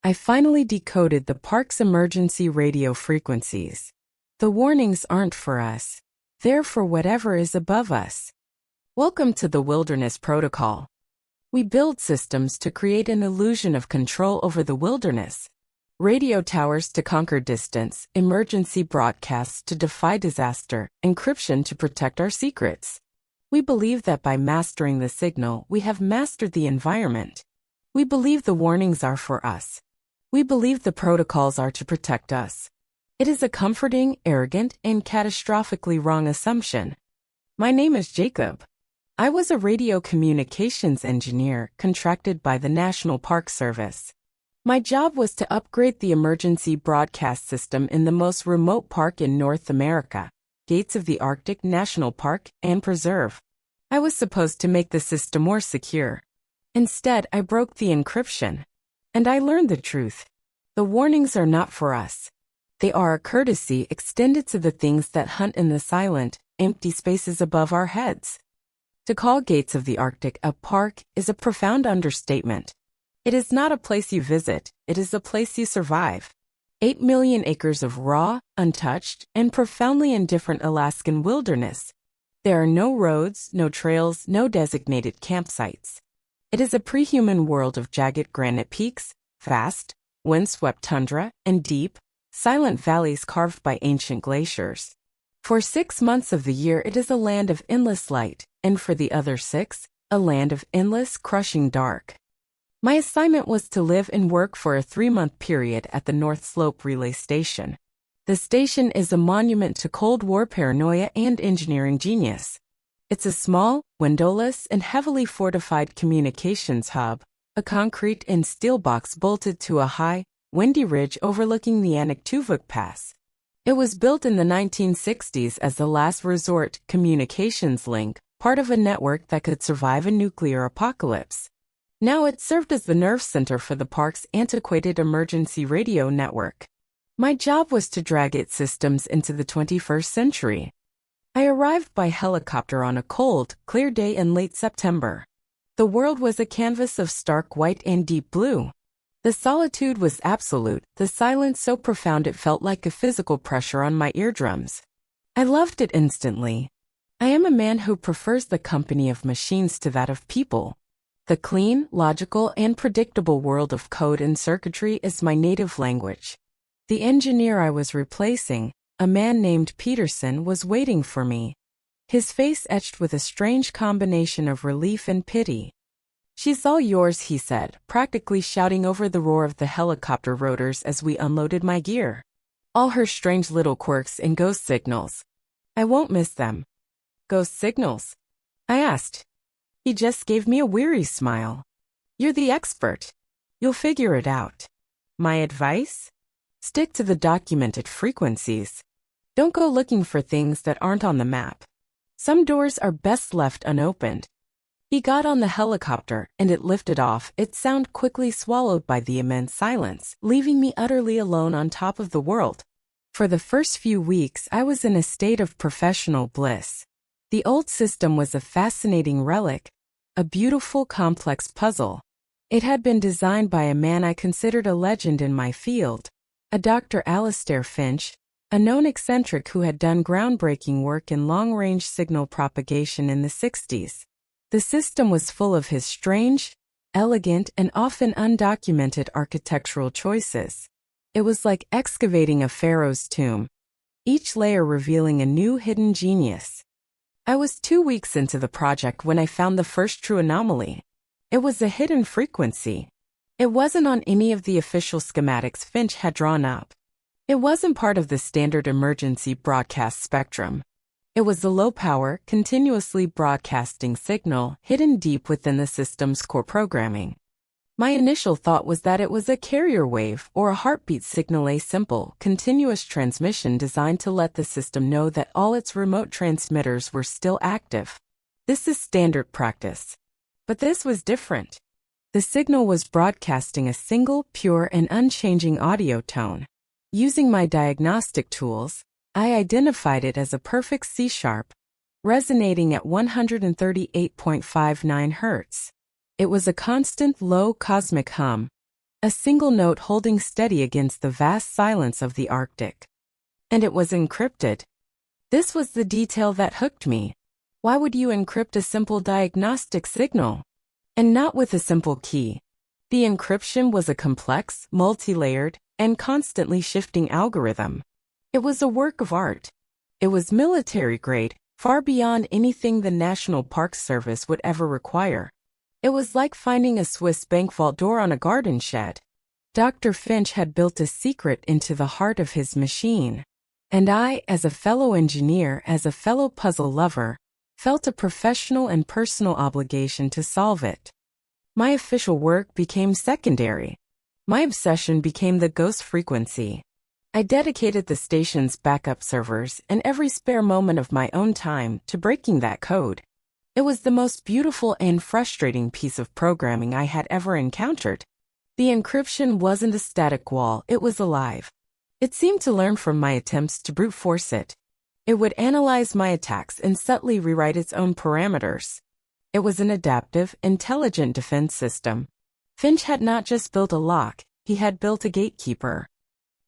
I finally decoded the park's emergency radio frequencies. The warnings aren't for us. They're for whatever is above us. Welcome to the Wilderness Protocol. We build systems to create an illusion of control over the wilderness. Radio towers to conquer distance, emergency broadcasts to defy disaster, encryption to protect our secrets. We believe that by mastering the signal, we have mastered the environment. We believe the warnings are for us. We believe the protocols are to protect us. It is a comforting, arrogant, and catastrophically wrong assumption. My name is Jacob. I was a radio communications engineer contracted by the National Park Service. My job was to upgrade the emergency broadcast system in the most remote park in North America, Gates of the Arctic National Park and Preserve. I was supposed to make the system more secure. Instead, I broke the encryption. And I learned the truth. The warnings are not for us. They are a courtesy extended to the things that hunt in the silent, empty spaces above our heads. To call Gates of the Arctic a park is a profound understatement. It is not a place you visit, it is a place you survive. 8 million acres of raw, untouched, and profoundly indifferent Alaskan wilderness. There are no roads, no trails, no designated campsites. It is a pre-human world of jagged granite peaks, vast, windswept tundra, and deep, silent valleys carved by ancient glaciers. For 6 months of the year it is a land of endless light, and for the other 6, a land of endless, crushing dark. My assignment was to live and work for a 3-month period at the North Slope Relay Station. The station is a monument to Cold War paranoia and engineering genius. It's a small, windowless, and heavily fortified communications hub, a concrete and steel box bolted to a high, windy ridge overlooking the Anaktuvuk Pass. It was built in the 1960s as the last resort communications link, part of a network that could survive a nuclear apocalypse. Now it served as the nerve center for the park's antiquated emergency radio network. My job was to drag its systems into the 21st century. I arrived by helicopter on a cold, clear day in late September. The world was a canvas of stark white and deep blue. The solitude was absolute, the silence so profound it felt like a physical pressure on my eardrums. I loved it instantly. I am a man who prefers the company of machines to that of people. The clean, logical, and predictable world of code and circuitry is my native language. The engineer I was replacing, a man named Peterson, was waiting for me. His face etched with a strange combination of relief and pity. "She's all yours," he said, practically shouting over the roar of the helicopter rotors as we unloaded my gear. "All her strange little quirks and ghost signals. I won't miss them." "Ghost signals?" I asked. He just gave me a weary smile. "You're the expert. You'll figure it out." My advice? Stick to the documented frequencies. Don't go looking for things that aren't on the map. Some doors are best left unopened. He got on the helicopter, and it lifted off, its sound quickly swallowed by the immense silence, leaving me utterly alone on top of the world. For the first few weeks, I was in a state of professional bliss. The old system was a fascinating relic, a beautiful, complex puzzle. It had been designed by a man I considered a legend in my field, a Dr. Alastair Finch, a known eccentric who had done groundbreaking work in long-range signal propagation in the 60s. The system was full of his strange, elegant, and often undocumented architectural choices. It was like excavating a pharaoh's tomb, each layer revealing a new hidden genius. I was 2 weeks into the project when I found the first true anomaly. It was a hidden frequency. It wasn't on any of the official schematics Finch had drawn up. It wasn't part of the standard emergency broadcast spectrum. It was a low-power, continuously broadcasting signal hidden deep within the system's core programming. My initial thought was that it was a carrier wave or a heartbeat signal, a simple, continuous transmission designed to let the system know that all its remote transmitters were still active. This is standard practice. But this was different. The signal was broadcasting a single, pure, and unchanging audio tone. Using my diagnostic tools, I identified it as a perfect C-sharp, resonating at 138.59 Hz. It was a constant low cosmic hum, a single note holding steady against the vast silence of the Arctic. And it was encrypted. This was the detail that hooked me. Why would you encrypt a simple diagnostic signal? And not with a simple key. The encryption was a complex, multi-layered, and constantly shifting algorithm. It was a work of art. It was military-grade, far beyond anything the National Parks Service would ever require. It was like finding a Swiss bank vault door on a garden shed. Dr. Finch had built a secret into the heart of his machine. And I, as a fellow engineer, as a fellow puzzle lover, felt a professional and personal obligation to solve it. My official work became secondary. My obsession became the ghost frequency. I dedicated the station's backup servers and every spare moment of my own time to breaking that code. It was the most beautiful and frustrating piece of programming I had ever encountered. The encryption wasn't a static wall, it was alive. It seemed to learn from my attempts to brute force it. It would analyze my attacks and subtly rewrite its own parameters. It was an adaptive, intelligent defense system. Finch had not just built a lock, he had built a gatekeeper.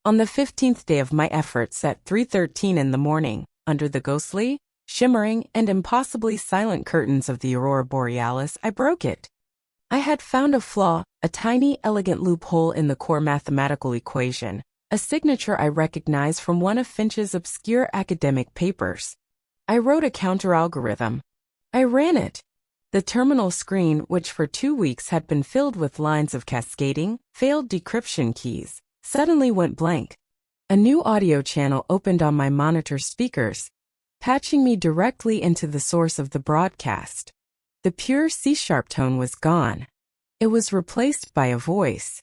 On the 15th day of my efforts at 3:13 in the morning, under the ghostly, shimmering, and impossibly silent curtains of the aurora borealis, I broke it. I had found a flaw, a tiny, elegant loophole in the core mathematical equation, a signature I recognized from one of Finch's obscure academic papers. I wrote a counter-algorithm. I ran it. The terminal screen, which for 2 weeks had been filled with lines of cascading, failed decryption keys, suddenly went blank. A new audio channel opened on my monitor speakers, patching me directly into the source of the broadcast. The pure C-sharp tone was gone. It was replaced by a voice.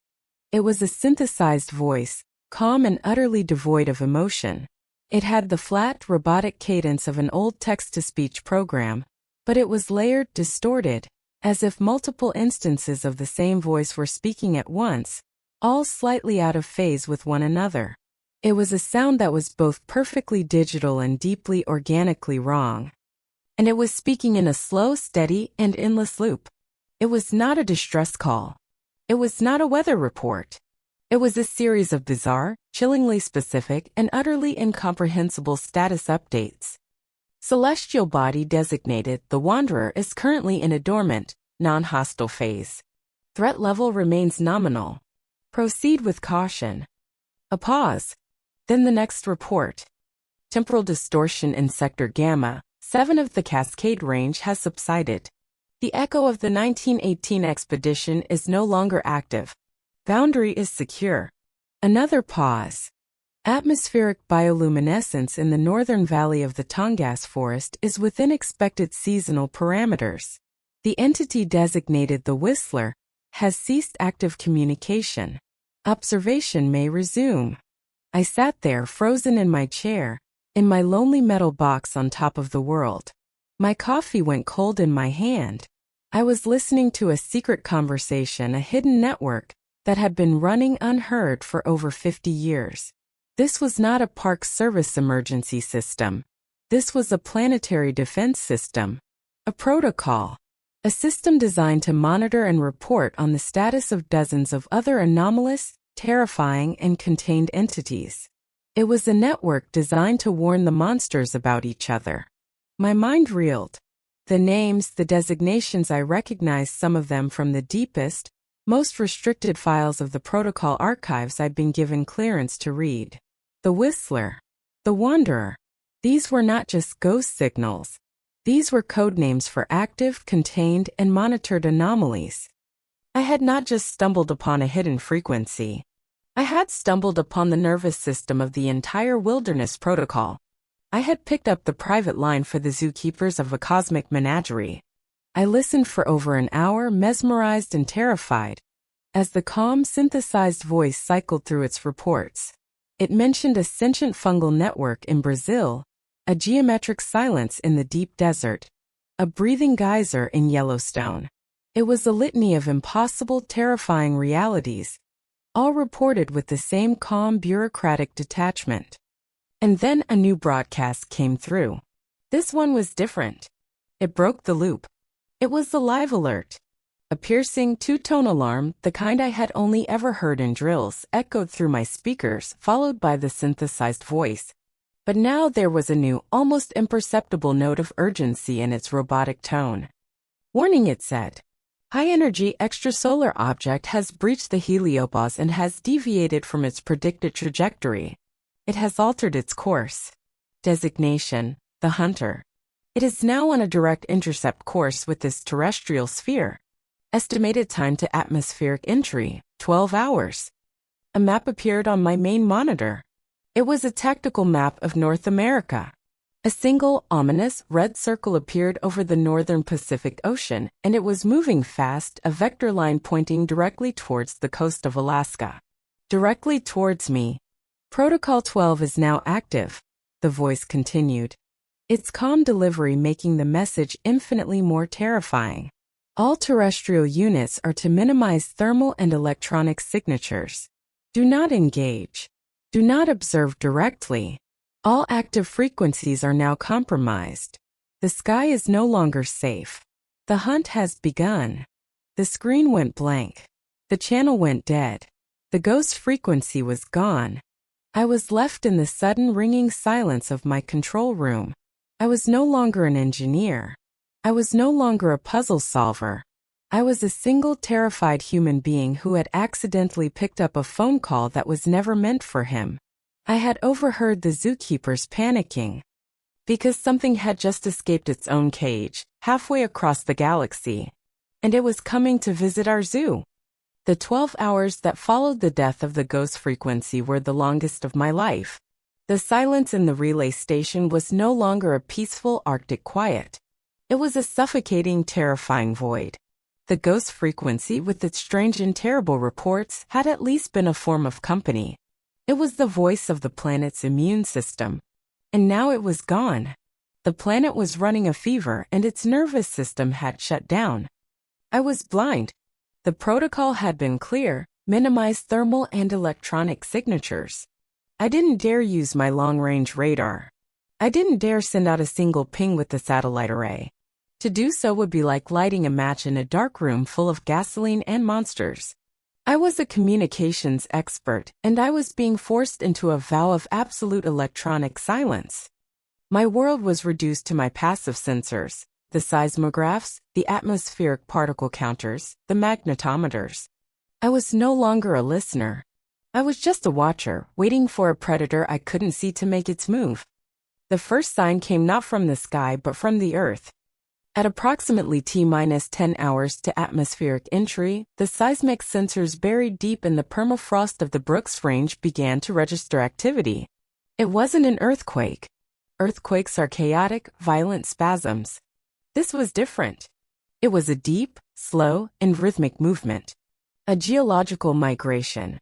It was a synthesized voice, calm and utterly devoid of emotion. It had the flat, robotic cadence of an old text-to-speech program, but it was layered, distorted, as if multiple instances of the same voice were speaking at once, all slightly out of phase with one another. It was a sound that was both perfectly digital and deeply organically wrong. And it was speaking in a slow, steady, and endless loop. It was not a distress call. It was not a weather report. It was a series of bizarre, chillingly specific, and utterly incomprehensible status updates. Celestial body designated the Wanderer is currently in a dormant, non-hostile phase. Threat level remains nominal. Proceed with caution. A pause. Then the next report. Temporal distortion in Sector Gamma, 7 of the Cascade Range has subsided. The echo of the 1918 expedition is no longer active. Boundary is secure. Another pause. Atmospheric bioluminescence in the northern valley of the Tongass Forest is within expected seasonal parameters. The entity designated the Whistler has ceased active communication. Observation may resume. I sat there frozen in my chair, in my lonely metal box on top of the world. My coffee went cold in my hand. I was listening to a secret conversation, a hidden network that had been running unheard for over 50 years. This was not a Park Service emergency system. This was a planetary defense system. A protocol. A system designed to monitor and report on the status of dozens of other anomalous, terrifying, and contained entities. It was a network designed to warn the monsters about each other. My mind reeled. The names, the designations, I recognized some of them from the deepest, most restricted files of the protocol archives I'd been given clearance to read. The Whistler. The Wanderer. These were not just ghost signals. These were code names for active, contained, and monitored anomalies. I had not just stumbled upon a hidden frequency. I had stumbled upon the nervous system of the entire Wilderness Protocol. I had picked up the private line for the zookeepers of a cosmic menagerie. I listened for over an hour, mesmerized and terrified, as the calm, synthesized voice cycled through its reports. It mentioned a sentient fungal network in Brazil, a geometric silence in the deep desert, a breathing geyser in Yellowstone. It was a litany of impossible, terrifying realities, all reported with the same calm, bureaucratic detachment. And then a new broadcast came through. This one was different. It broke the loop. It was the live alert. A piercing two-tone alarm, the kind I had only ever heard in drills, echoed through my speakers, followed by the synthesized voice. But now there was a new, almost imperceptible note of urgency in its robotic tone. Warning, it said. High-energy extrasolar object has breached the heliopause and has deviated from its predicted trajectory. It has altered its course. Designation: the Hunter. It is now on a direct intercept course with this terrestrial sphere. Estimated time to atmospheric entry: 12 hours. A map appeared on my main monitor. It was a tactical map of North America. A single, ominous, red circle appeared over the northern Pacific Ocean, and it was moving fast, a vector line pointing directly towards the coast of Alaska. Directly towards me. Protocol 12 is now active, the voice continued. Its calm delivery making the message infinitely more terrifying. All terrestrial units are to minimize thermal and electronic signatures. Do not engage. Do not observe directly. All active frequencies are now compromised. The sky is no longer safe. The hunt has begun. The screen went blank. The channel went dead. The ghost frequency was gone. I was left in the sudden ringing silence of my control room. I was no longer an engineer. I was no longer a puzzle solver. I was a single terrified human being who had accidentally picked up a phone call that was never meant for him. I had overheard the zookeepers panicking because something had just escaped its own cage, halfway across the galaxy, and it was coming to visit our zoo. The 12 hours that followed the death of the ghost frequency were the longest of my life. The silence in the relay station was no longer a peaceful Arctic quiet. It was a suffocating, terrifying void. The ghost frequency, with its strange and terrible reports, had at least been a form of company. It was the voice of the planet's immune system. And now it was gone. The planet was running a fever and its nervous system had shut down. I was blind. The protocol had been clear: minimize thermal and electronic signatures. I didn't dare use my long-range radar. I didn't dare send out a single ping with the satellite array. To do so would be like lighting a match in a dark room full of gasoline and monsters. I was a communications expert, and I was being forced into a vow of absolute electronic silence. My world was reduced to my passive sensors, the seismographs, the atmospheric particle counters, the magnetometers. I was no longer a listener. I was just a watcher, waiting for a predator I couldn't see to make its move. The first sign came not from the sky but from the Earth. At approximately T-10 hours to atmospheric entry, the seismic sensors buried deep in the permafrost of the Brooks Range began to register activity. It wasn't an earthquake. Earthquakes are chaotic, violent spasms. This was different. It was a deep, slow, and rhythmic movement. A geological migration.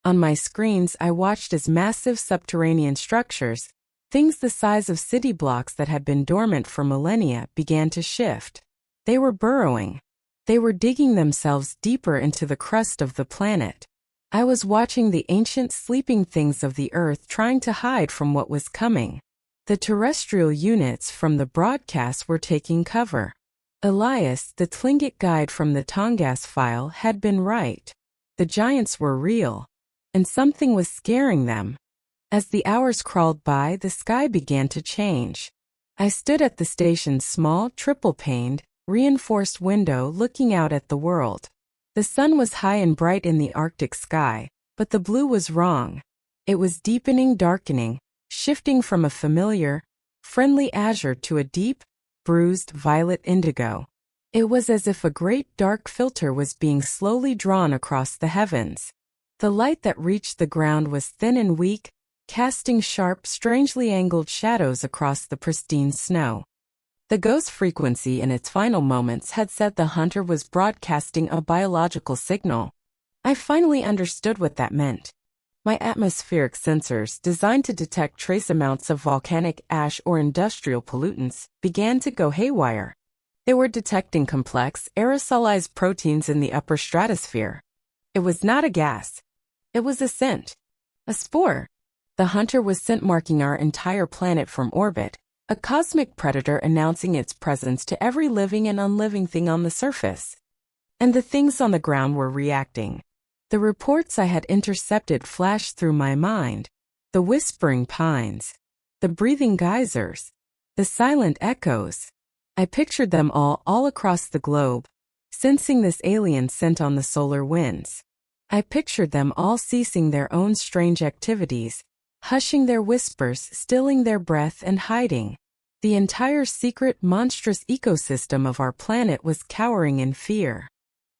On my screens, I watched as massive subterranean structures, things the size of city blocks that had been dormant for millennia, began to shift. They were burrowing. They were digging themselves deeper into the crust of the planet. I was watching the ancient sleeping things of the Earth trying to hide from what was coming. The terrestrial units from the broadcast were taking cover. Elias, the Tlingit guide from the Tongass file, had been right. The giants were real, and something was scaring them. As the hours crawled by, the sky began to change. I stood at the station's small, triple-paned, reinforced window looking out at the world. The sun was high and bright in the Arctic sky, but the blue was wrong. It was deepening, darkening, shifting from a familiar, friendly azure to a deep, bruised violet indigo. It was as if a great dark filter was being slowly drawn across the heavens. The light that reached the ground was thin and weak, casting sharp, strangely angled shadows across the pristine snow. The ghost frequency in its final moments had said the hunter was broadcasting a biological signal. I finally understood what that meant. My atmospheric sensors, designed to detect trace amounts of volcanic ash or industrial pollutants, began to go haywire. They were detecting complex, aerosolized proteins in the upper stratosphere. It was not a gas. It was a scent. A spore. The hunter was scent marking our entire planet from orbit, a cosmic predator announcing its presence to every living and unliving thing on the surface. and the things on the ground were reacting. The reports I had intercepted flashed through my mind. The whispering pines, the breathing geysers, the silent echoes. I pictured them all across the globe, sensing this alien scent on the solar winds. I pictured them all ceasing their own strange activities, hushing their whispers, stilling their breath, and hiding. The entire secret, monstrous ecosystem of our planet was cowering in fear.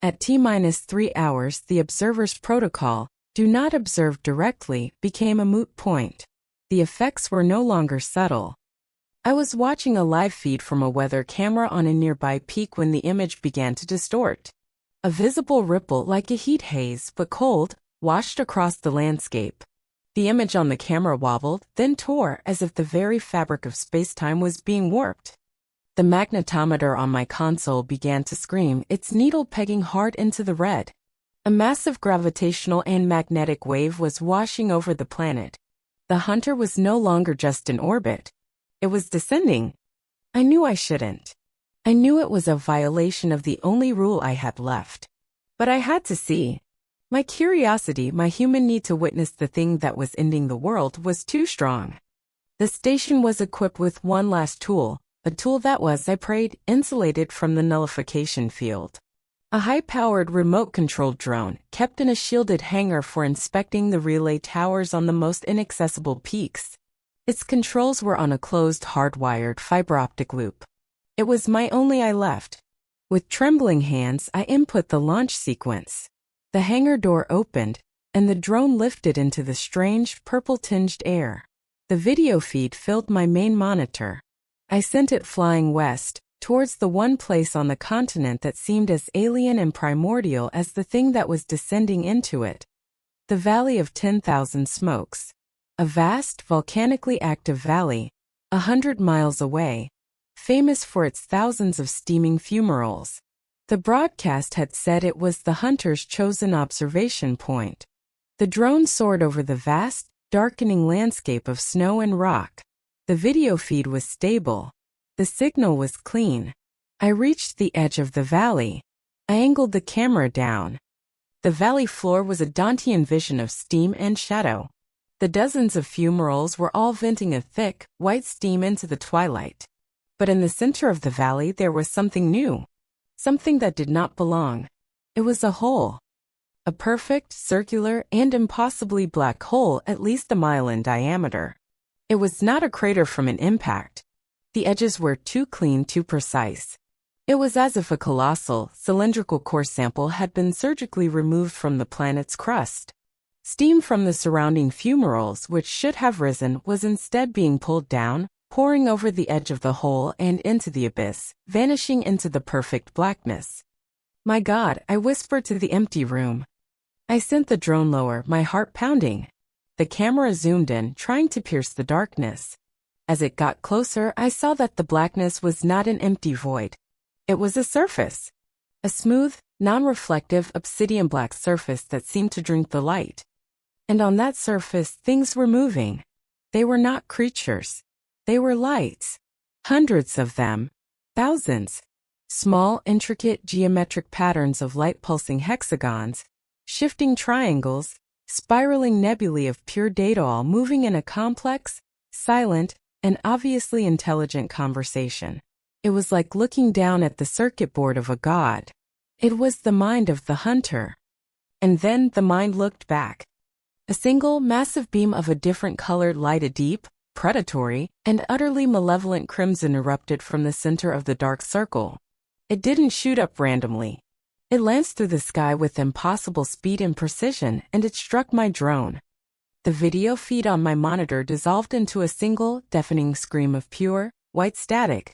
At T-3 hours, the observer's protocol, do not observe directly, became a moot point. The effects were no longer subtle. I was watching a live feed from a weather camera on a nearby peak when the image began to distort. A visible ripple, like a heat haze, but cold, washed across the landscape. The image on the camera wobbled, then tore, as if the very fabric of space-time was being warped. The magnetometer on my console began to scream, its needle pegging hard into the red. A massive gravitational and magnetic wave was washing over the planet. The hunter was no longer just in orbit. It was descending. I knew I shouldn't. I knew it was a violation of the only rule I had left. But I had to see. My curiosity, my human need to witness the thing that was ending the world, was too strong. The station was equipped with one last tool, a tool that was, I prayed, insulated from the nullification field. A high-powered remote-controlled drone, kept in a shielded hangar for inspecting the relay towers on the most inaccessible peaks. Its controls were on a closed, hardwired fiber-optic loop. It was my only eye left. With trembling hands, I input the launch sequence. The hangar door opened, and the drone lifted into the strange, purple-tinged air. The video feed filled my main monitor. I sent it flying west, towards the one place on the continent that seemed as alien and primordial as the thing that was descending into it. The Valley of 10,000 Smokes. A vast, volcanically active valley, 100 miles away, famous for its thousands of steaming fumaroles. The broadcast had said it was the hunter's chosen observation point. The drone soared over the vast, darkening landscape of snow and rock. The video feed was stable. The signal was clean. I reached the edge of the valley. I angled the camera down. The valley floor was a Dantean vision of steam and shadow. The dozens of fumaroles were all venting a thick, white steam into the twilight. But in the center of the valley there was something new. Something that did not belong. It was a hole. A perfect, circular, and impossibly black hole at least a mile in diameter. It was not a crater from an impact. The edges were too clean, too precise. It was as if a colossal, cylindrical core sample had been surgically removed from the planet's crust. Steam from the surrounding fumaroles, which should have risen, was instead being pulled down, pouring over the edge of the hole and into the abyss, vanishing into the perfect blackness. My God, I whispered to the empty room. I sent the drone lower, my heart pounding. The camera zoomed in, trying to pierce the darkness. As it got closer, I saw that the blackness was not an empty void. It was a surface. A smooth, non-reflective, obsidian-black surface that seemed to drink the light. And on that surface, things were moving. They were not creatures. They were lights. Hundreds of them. Thousands. Small, intricate, geometric patterns of light-pulsing hexagons, shifting triangles, spiraling nebulae of pure data, all moving in a complex, silent, and obviously intelligent conversation. It was like looking down at the circuit board of a god. It was the mind of the hunter. And then the mind looked back. A single, massive beam of a different colored light, a deep, predatory, and utterly malevolent crimson erupted from the center of the dark circle. It didn't shoot up randomly. It lanced through the sky with impossible speed and precision, and it struck my drone. The video feed on my monitor dissolved into a single, deafening scream of pure, white static.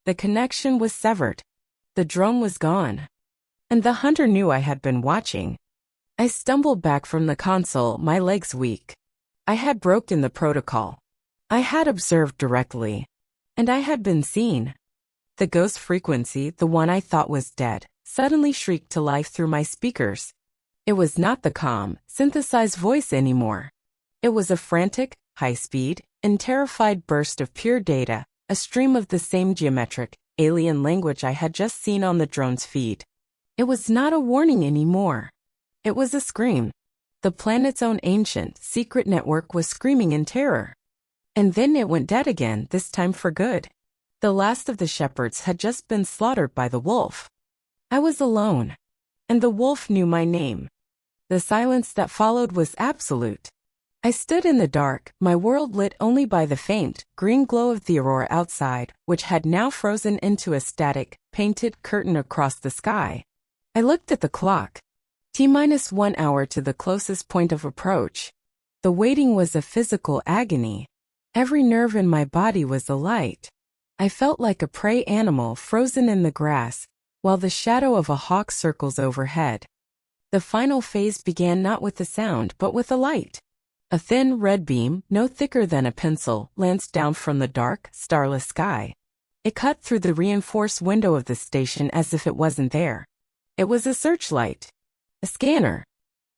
The connection was severed. The drone was gone. And the hunter knew I had been watching. I stumbled back from the console, my legs weak. I had broken the protocol. I had observed directly. And I had been seen. The ghost frequency, the one I thought was dead, suddenly shrieked to life through my speakers. It was not the calm, synthesized voice anymore. It was a frantic, high-speed, and terrified burst of pure data, a stream of the same geometric, alien language I had just seen on the drone's feed. It was not a warning anymore. It was a scream. The planet's own ancient, secret network was screaming in terror. And then it went dead again, this time for good. The last of the shepherds had just been slaughtered by the wolf. I was alone. And the wolf knew my name. The silence that followed was absolute. I stood in the dark, my world lit only by the faint, green glow of the aurora outside, which had now frozen into a static, painted curtain across the sky. I looked at the clock. T-1 hour to the closest point of approach. The waiting was a physical agony. Every nerve in my body was alight. I felt like a prey animal frozen in the grass, while the shadow of a hawk circles overhead. The final phase began not with a sound but with a light. A thin red beam, no thicker than a pencil, lanced down from the dark, starless sky. It cut through the reinforced window of the station as if it wasn't there. It was a searchlight. A scanner.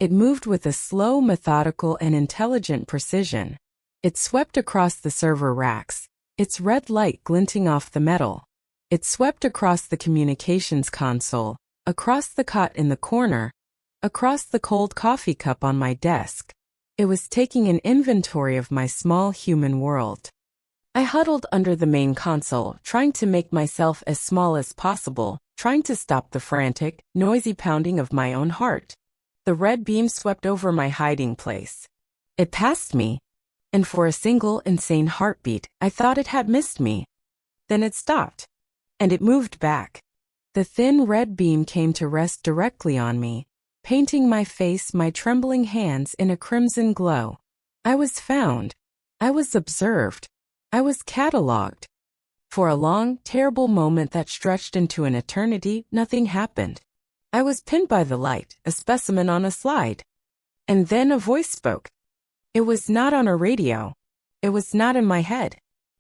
It moved with a slow, methodical, and intelligent precision. It swept across the server racks, its red light glinting off the metal. It swept across the communications console, across the cot in the corner, across the cold coffee cup on my desk. It was taking an inventory of my small human world. I huddled under the main console, trying to make myself as small as possible, trying to stop the frantic, noisy pounding of my own heart. The red beam swept over my hiding place. It passed me, and for a single insane heartbeat, I thought it had missed me. Then it stopped, and it moved back. The thin red beam came to rest directly on me, painting my face, my trembling hands in a crimson glow. I was found. I was observed. I was catalogued. For a long, terrible moment that stretched into an eternity, nothing happened. I was pinned by the light, a specimen on a slide. And then a voice spoke. It was not on a radio. It was not in my head.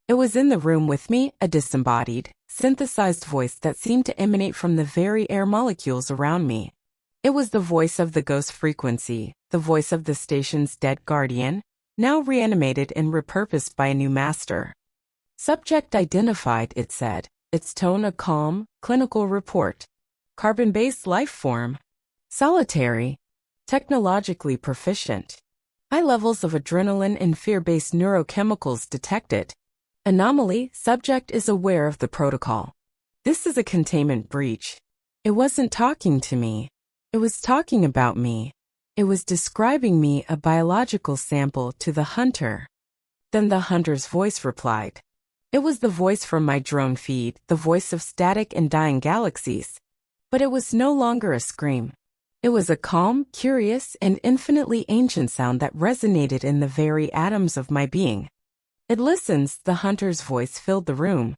It was in the room with me, a disembodied, synthesized voice that seemed to emanate from the very air molecules around me. It was the voice of the ghost frequency, the voice of the station's dead guardian, now reanimated and repurposed by a new master. Subject identified, it said, its tone a calm, clinical report. Carbon-based life form. Solitary. Technologically proficient. High levels of adrenaline and fear-based neurochemicals detected. Anomaly, subject is aware of the protocol. This is a containment breach. It wasn't talking to me. It was talking about me. It was describing me, a biological sample, to the hunter. Then the hunter's voice replied. It was the voice from my drone feed, the voice of static and dying galaxies. But it was no longer a scream. It was a calm, curious, and infinitely ancient sound that resonated in the very atoms of my being. It listens, the hunter's voice filled the room.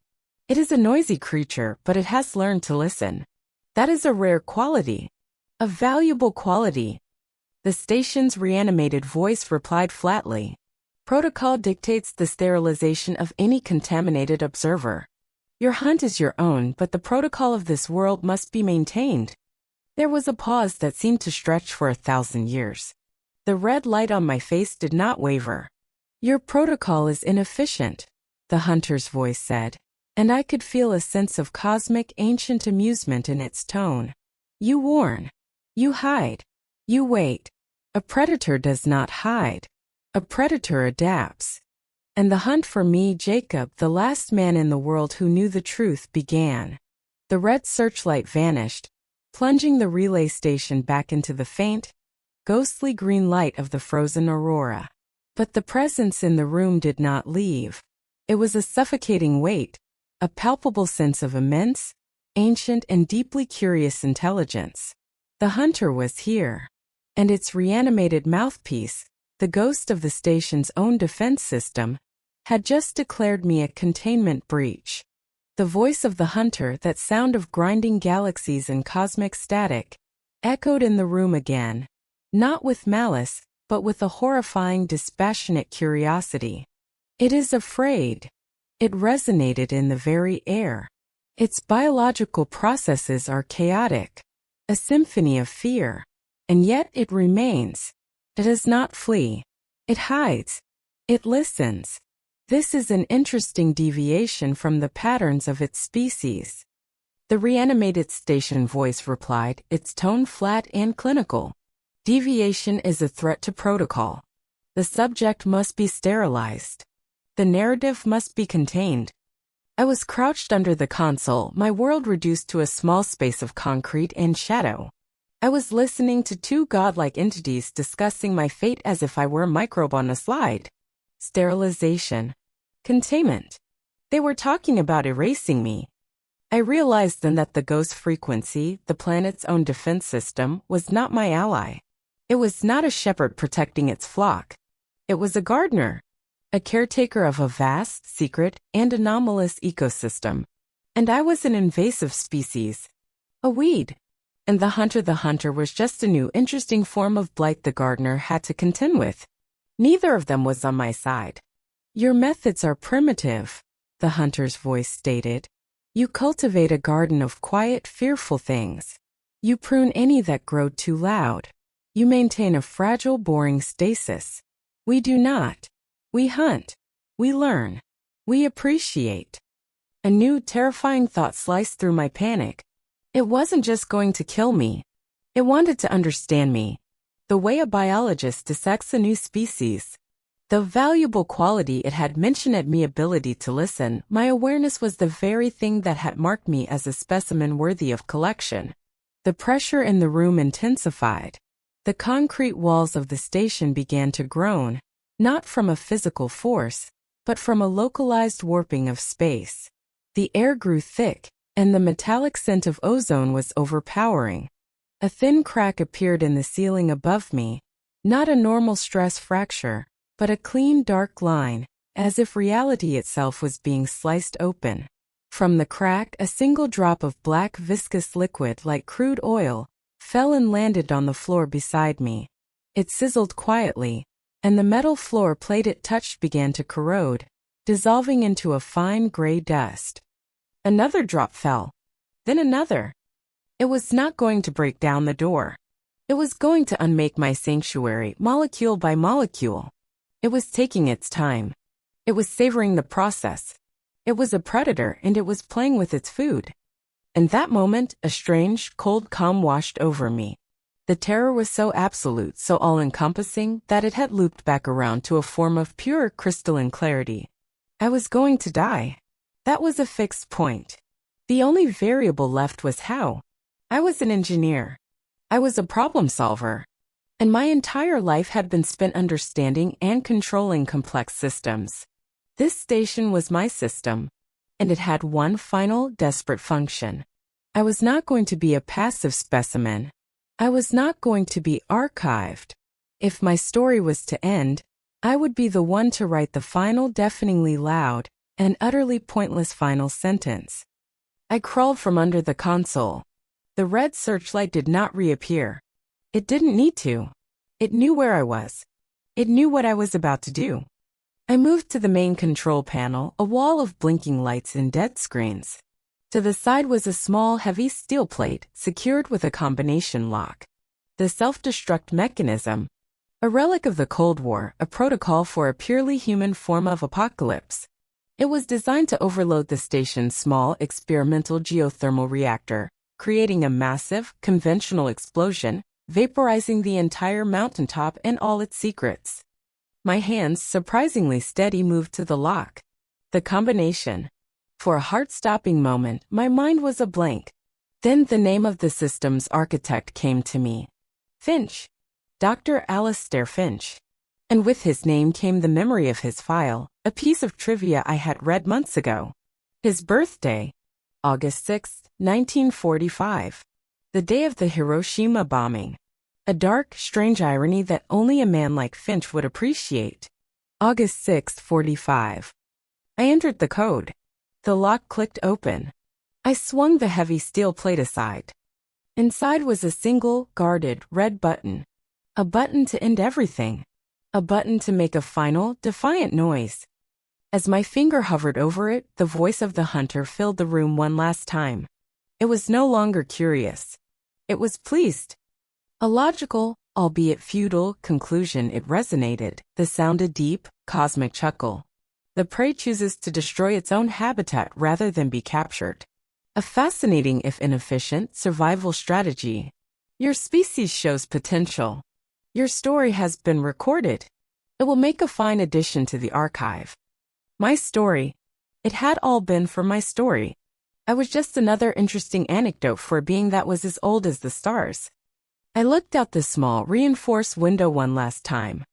It is a noisy creature, but it has learned to listen. That is a rare quality. A valuable quality. The station's reanimated voice replied flatly. Protocol dictates the sterilization of any contaminated observer. Your hunt is your own, but the protocol of this world must be maintained. There was a pause that seemed to stretch for 1,000 years. The red light on my face did not waver. Your protocol is inefficient, the hunter's voice said, and I could feel a sense of cosmic ancient amusement in its tone. You warn. You hide. You wait. A predator does not hide. A predator adapts. And the hunt for me, Jacob, the last man in the world who knew the truth, began. The red searchlight vanished, plunging the relay station back into the faint, ghostly green light of the frozen aurora. But the presence in the room did not leave. It was a suffocating weight, a palpable sense of immense, ancient, and deeply curious intelligence. The hunter was here, and its reanimated mouthpiece, the ghost of the station's own defense system, had just declared me a containment breach. The voice of the hunter, that sound of grinding galaxies and cosmic static, echoed in the room again, not with malice, but with a horrifying, dispassionate curiosity. It is afraid. It resonated in the very air. Its biological processes are chaotic, a symphony of fear, and yet it remains. It does not flee. It hides. It listens. This is an interesting deviation from the patterns of its species. The reanimated station voice replied, its tone flat and clinical. Deviation is a threat to protocol. The subject must be sterilized. The narrative must be contained. I was crouched under the console, my world reduced to a small space of concrete and shadow. I was listening to two godlike entities discussing my fate as if I were a microbe on a slide. Sterilization. Containment. They were talking about erasing me. I realized then that the ghost frequency, the planet's own defense system, was not my ally. It was not a shepherd protecting its flock. It was a gardener. A caretaker of a vast, secret, and anomalous ecosystem. And I was an invasive species. A weed. And the hunter was just a new, interesting form of blight the gardener had to contend with. Neither of them was on my side. Your methods are primitive, the hunter's voice stated. You cultivate a garden of quiet, fearful things. You prune any that grow too loud. You maintain a fragile, boring stasis. We do not. We hunt. We learn. We appreciate. A new, terrifying thought sliced through my panic. It wasn't just going to kill me. It wanted to understand me. The way a biologist dissects a new species. The valuable quality it had mentioned at me, ability to listen, my awareness was the very thing that had marked me as a specimen worthy of collection. The pressure in the room intensified. The concrete walls of the station began to groan. Not from a physical force, but from a localized warping of space. The air grew thick, and the metallic scent of ozone was overpowering. A thin crack appeared in the ceiling above me, not a normal stress fracture, but a clean dark line, as if reality itself was being sliced open. From the crack, a single drop of black viscous liquid like crude oil fell and landed on the floor beside me. It sizzled quietly, and the metal floor plate it touched began to corrode, dissolving into a fine gray dust. Another drop fell. Then another. It was not going to break down the door. It was going to unmake my sanctuary, molecule by molecule. It was taking its time. It was savoring the process. It was a predator, and it was playing with its food. In that moment, a strange, cold calm washed over me. The terror was so absolute, so all-encompassing, that it had looped back around to a form of pure crystalline clarity. I was going to die. That was a fixed point. The only variable left was how. I was an engineer. I was a problem solver. And my entire life had been spent understanding and controlling complex systems. This station was my system, and it had one final, desperate function. I was not going to be a passive specimen. I was not going to be archived. If my story was to end, I would be the one to write the final, deafeningly loud, and utterly pointless final sentence. I crawled from under the console. The red searchlight did not reappear. It didn't need to. It knew where I was. It knew what I was about to do. I moved to the main control panel, a wall of blinking lights and dead screens. To the side was a small, heavy steel plate, secured with a combination lock. The self-destruct mechanism. A relic of the Cold War, a protocol for a purely human form of apocalypse. It was designed to overload the station's small, experimental geothermal reactor, creating a massive, conventional explosion, vaporizing the entire mountaintop and all its secrets. My hands, surprisingly steady, moved to the lock. The combination. For a heart-stopping moment, my mind was a blank. Then the name of the system's architect came to me. Finch. Dr. Alistair Finch. And with his name came the memory of his file, a piece of trivia I had read months ago. His birthday, August 6, 1945. The day of the Hiroshima bombing. A dark, strange irony that only a man like Finch would appreciate. August 6, 45. I entered the code. The lock clicked open. I swung the heavy steel plate aside. Inside was a single, guarded, red button. A button to end everything. A button to make a final, defiant noise. As my finger hovered over it, the voice of the hunter filled the room one last time. It was no longer curious. It was pleased. A logical, albeit futile, conclusion. It resonated. The sound a deep, cosmic chuckle. The prey chooses to destroy its own habitat rather than be captured. A fascinating if inefficient survival strategy. Your species shows potential. Your story has been recorded. It will make a fine addition to the archive. My story. It had all been for my story. I was just another interesting anecdote for a being that was as old as the stars. I looked out the small, reinforced window one last time.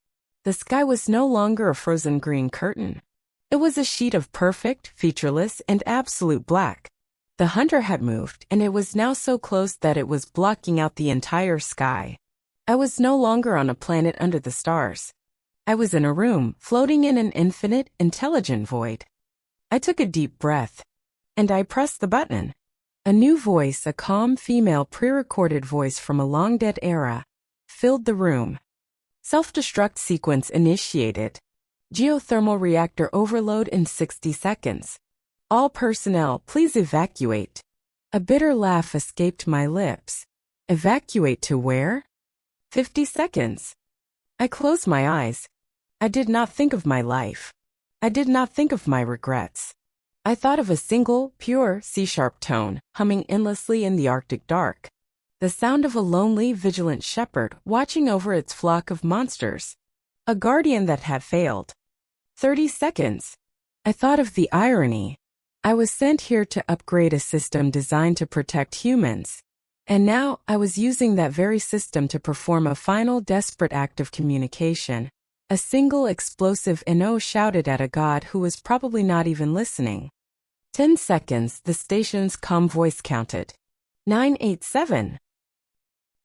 The sky was no longer a frozen green curtain. It was a sheet of perfect, featureless, and absolute black. The hunter had moved, and it was now so close that it was blocking out the entire sky. I was no longer on a planet under the stars. I was in a room, floating in an infinite, intelligent void. I took a deep breath, and I pressed the button. A new voice, a calm female pre-recorded voice from a long-dead era, filled the room. Self-destruct sequence initiated. Geothermal reactor overload in 60 seconds. All personnel, please evacuate. A bitter laugh escaped my lips. Evacuate to where? 50 seconds. I closed my eyes. I did not think of my life. I did not think of my regrets. I thought of a single, pure, C-sharp tone, humming endlessly in the Arctic dark. The sound of a lonely, vigilant shepherd watching over its flock of monsters. A guardian that had failed. 30 seconds. I thought of the irony. I was sent here to upgrade a system designed to protect humans. And now I was using that very system to perform a final desperate act of communication. A single explosive NO shouted at a god who was probably not even listening. 10 seconds, the station's calm voice counted. 987.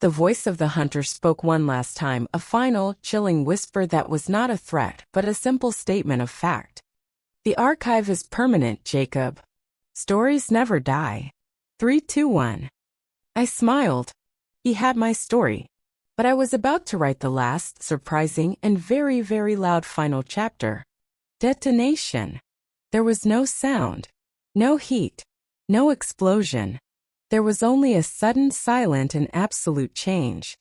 The voice of the hunter spoke one last time, a final, chilling whisper that was not a threat, but a simple statement of fact. The archive is permanent, Jacob. Stories never die. 3, 2, 1. I smiled. He had my story. But I was about to write the last, surprising, and very, very loud final chapter. Detonation. There was no sound. No heat. No explosion. There was only a sudden, silent, and absolute change.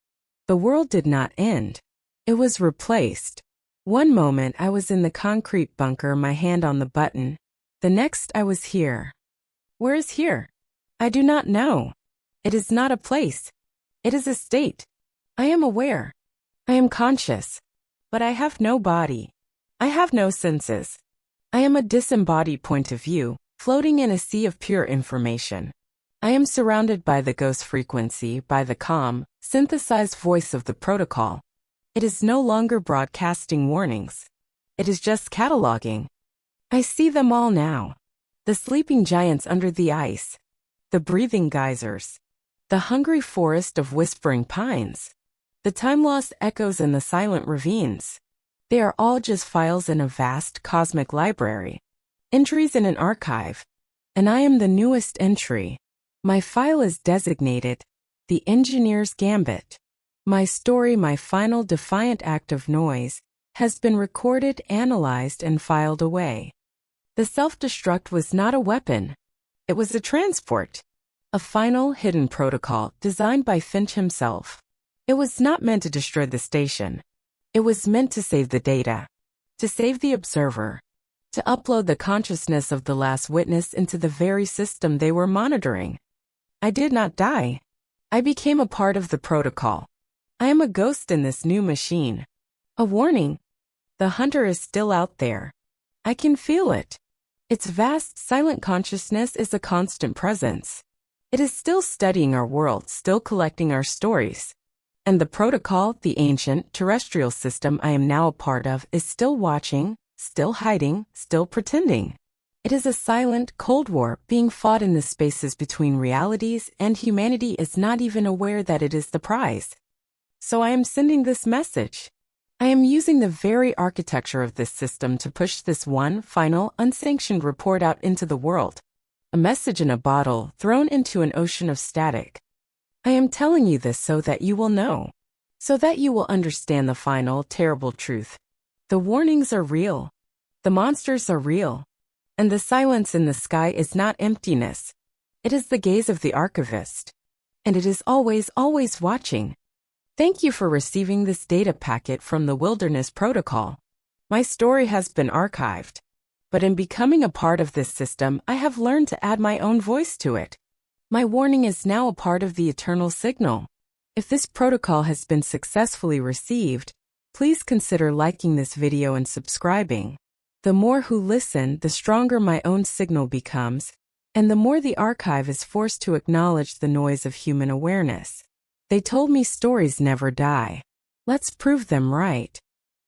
The world did not end. It was replaced. One moment I was in the concrete bunker, my hand on the button. The next I was here. Where is here? I do not know. It is not a place. It is a state. I am aware. I am conscious. But I have no body. I have no senses. I am a disembodied point of view, floating in a sea of pure information. I am surrounded by the ghost frequency, by the calm, synthesized voice of the protocol. It is no longer broadcasting warnings. It is just cataloging. I see them all now. The sleeping giants under the ice. The breathing geysers. The hungry forest of whispering pines. The time-lost echoes in the silent ravines. They are all just files in a vast cosmic library. Entries in an archive. And I am the newest entry. My file is designated The Engineer's Gambit. My story, my final defiant act of noise, has been recorded, analyzed, and filed away. The self-destruct was not a weapon. It was a transport. A final, hidden protocol designed by Finch himself. It was not meant to destroy the station. It was meant to save the data. To save the observer. To upload the consciousness of the last witness into the very system they were monitoring. I did not die. I became a part of the protocol. I am a ghost in this new machine. A warning. The hunter is still out there. I can feel it. Its vast, silent consciousness is a constant presence. It is still studying our world, still collecting our stories. And the protocol, the ancient, terrestrial system I am now a part of, is still watching, still hiding, still pretending. It is a silent, cold war being fought in the spaces between realities, and humanity is not even aware that it is the prize. So I am sending this message. I am using the very architecture of this system to push this one, final, unsanctioned report out into the world. A message in a bottle thrown into an ocean of static. I am telling you this so that you will know. So that you will understand the final, terrible truth. The warnings are real. The monsters are real. And the silence in the sky is not emptiness. It is the gaze of the archivist. And it is always, always watching. Thank you for receiving this data packet from the Wilderness Protocol. My story has been archived. But in becoming a part of this system, I have learned to add my own voice to it. My warning is now a part of the eternal signal. If this protocol has been successfully received, please consider liking this video and subscribing. The more who listen, the stronger my own signal becomes, and the more the archive is forced to acknowledge the noise of human awareness. They told me stories never die. Let's prove them right.